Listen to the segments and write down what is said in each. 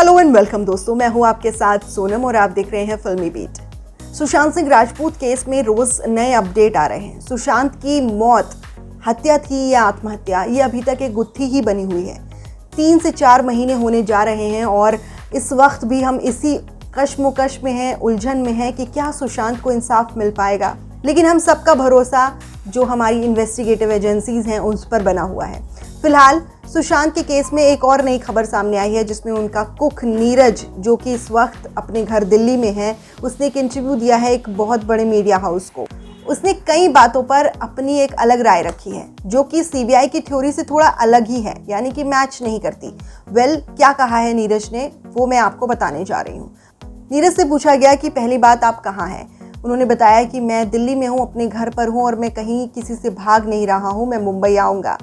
Hello and welcome दोस्तों, मैं हूं आपके साथ सोनम और आप देख रहे हैं फिल्मी बीट। सुशांत सिंह राजपूत केस में रोज नए अपडेट आ रहे हैं। सुशांत की मौत हत्या थी या आत्महत्या, ये अभी तक एक गुत्थी ही बनी हुई है। 3 से 4 महीने होने जा रहे हैं और इस वक्त भी हम इसी कश्मोकश में हैं, उलझन में हैं कि क्या सुशांत को इंसाफ मिल पाएगा। लेकिन हम सबका भरोसा जो हमारी इन्वेस्टिगेटिव एजेंसीज हैं उस पर बना हुआ है। फिलहाल सुशांत के केस में एक और नई खबर सामने आई है, जिसमें उनका कुक नीरज, जो कि इस वक्त अपने घर दिल्ली में है, उसने एक इंटरव्यू दिया है एक बहुत बड़े मीडिया हाउस को। उसने कई बातों पर अपनी एक अलग राय रखी है, जो कि सीबीआई की थ्योरी से थोड़ा अलग ही है, यानी कि मैच नहीं करती। क्या कहा है नीरज ने, वो मैं आपको बताने जा रही हूँ। नीरज से पूछा गया कि पहली बात आप कहाँ हैं। उन्होंने बताया कि मैं दिल्ली में हूँ, अपने घर पर हूँ और मैं कहीं किसी से भाग नहीं रहा हूँ, मैं मुंबई आऊँगा।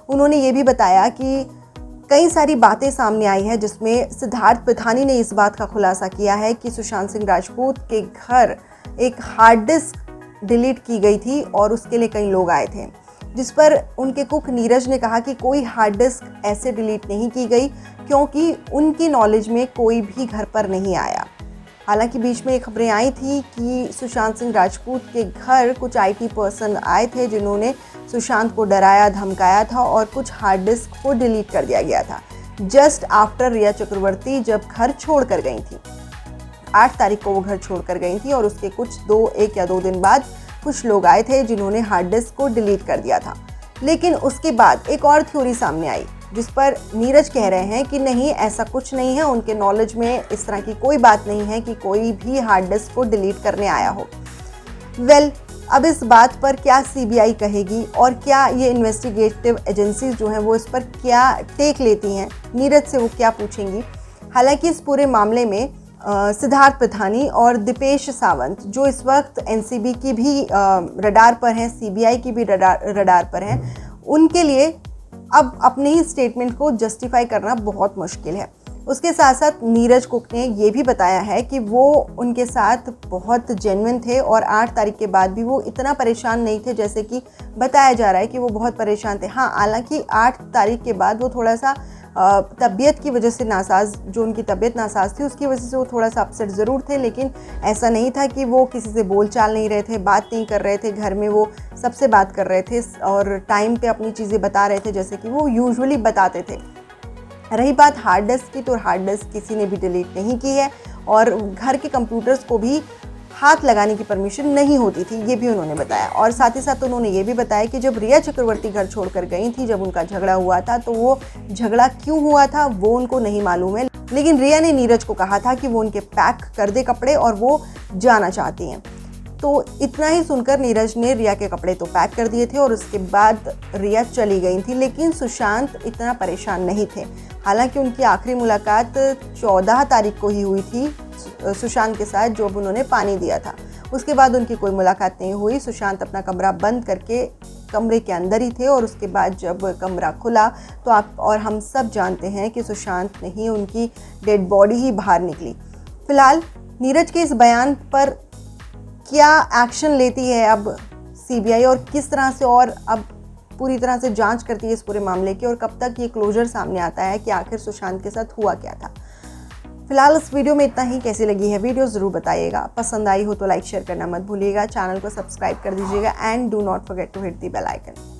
उन्होंने ये भी बताया कि कई सारी बातें सामने आई है, जिसमें सिद्धार्थ पिथानी ने इस बात का खुलासा किया है कि सुशांत सिंह राजपूत के घर एक हार्ड डिस्क डिलीट की गई थी और उसके लिए कई लोग आए थे, जिस पर उनके कुक नीरज ने कहा कि कोई हार्ड डिस्क ऐसे डिलीट नहीं की गई, क्योंकि उनकी नॉलेज में कोई भी घर पर नहीं आया। हालांकि बीच में खबरें आई थी कि सुशांत सिंह राजपूत के घर कुछ आईटी पर्सन आए थे, जिन्होंने सुशांत को डराया धमकाया था और कुछ हार्ड डिस्क को डिलीट कर दिया गया था जस्ट आफ्टर रिया चक्रवर्ती जब घर छोड़ कर गई थी। 8 तारीख को वो घर छोड़ कर गई थी और उसके एक या दो दिन बाद कुछ लोग आए थे जिन्होंने हार्ड डिस्क को डिलीट कर दिया था। लेकिन उसके बाद एक और थ्योरी सामने आई, जिस पर नीरज कह रहे हैं कि नहीं, ऐसा कुछ नहीं है, उनके नॉलेज में इस तरह की कोई बात नहीं है कि कोई भी हार्ड डिस्क को डिलीट करने आया हो। अब इस बात पर क्या सीबीआई कहेगी और क्या ये इन्वेस्टिगेटिव एजेंसीज जो हैं वो इस पर क्या टेक लेती हैं, नीरज से वो क्या पूछेंगी। हालांकि इस पूरे मामले में सिद्धार्थ पिथानी और दीपेश सावंत, जो इस वक्त एनसीबी की भी रडार पर हैं, सीबीआई की भी रडार पर हैं, उनके लिए अब अपने ही स्टेटमेंट को जस्टिफाई करना बहुत मुश्किल है। उसके साथ साथ नीरज कुक ने ये भी बताया है कि वो उनके साथ बहुत जेन्युइन थे और 8 तारीख के बाद भी वो इतना परेशान नहीं थे जैसे कि बताया जा रहा है कि वो बहुत परेशान थे। हाँ, हालांकि 8 तारीख के बाद वो थोड़ा सा तबीयत की वजह से नासाज, जो उनकी तबीयत नासाज थी उसकी वजह से वो थोड़ा सा अपसेट ज़रूर थे, लेकिन ऐसा नहीं था कि वो किसी से बोल चाल नहीं रहे थे, बात नहीं कर रहे थे। घर में वो सबसे बात कर रहे थे और टाइम पे अपनी चीज़ें बता रहे थे जैसे कि वो यूजुअली बताते थे। रही बात हार्ड डिस्क की, तो हार्ड डिस्क किसी ने भी डिलीट नहीं की है और घर के कंप्यूटर्स को भी हाथ लगाने की परमिशन नहीं होती थी, ये भी उन्होंने बताया। और साथ ही साथ उन्होंने ये भी बताया कि जब रिया चक्रवर्ती घर छोड़कर गई थी, जब उनका झगड़ा हुआ था, तो वो झगड़ा क्यों हुआ था वो उनको नहीं मालूम है, लेकिन रिया ने नीरज को कहा था कि वो उनके पैक कर दे कपड़े और वो जाना चाहती हैं। तो इतना ही सुनकर नीरज ने रिया के कपड़े तो पैक कर दिए थे और उसके बाद रिया चली गई थी, लेकिन सुशांत इतना परेशान नहीं थे। हालांकि उनकी आखिरी मुलाकात 14 तारीख को ही हुई थी सुशांत के साथ, जब उन्होंने पानी दिया था। उसके बाद उनकी कोई मुलाकात नहीं हुई। सुशांत अपना कमरा बंद करके कमरे के अंदर ही थे और उसके बाद जब कमरा खुला तो आप और हम सब जानते हैं कि सुशांत नहीं, उनकी डेड बॉडी ही बाहर निकली। फिलहाल नीरज के इस बयान पर क्या एक्शन लेती है अब सीबीआई और किस तरह से और अब पूरी तरह से जांच करती है इस पूरे मामले की, और कब तक ये क्लोजर सामने आता है कि आखिर सुशांत के साथ हुआ क्या था। फिलहाल इस वीडियो में इतना ही। कैसी लगी है वीडियो ज़रूर बताइएगा। पसंद आई हो तो लाइक शेयर करना मत भूलिएगा, चैनल को सब्सक्राइब कर दीजिएगा and do not forget to hit the bell icon.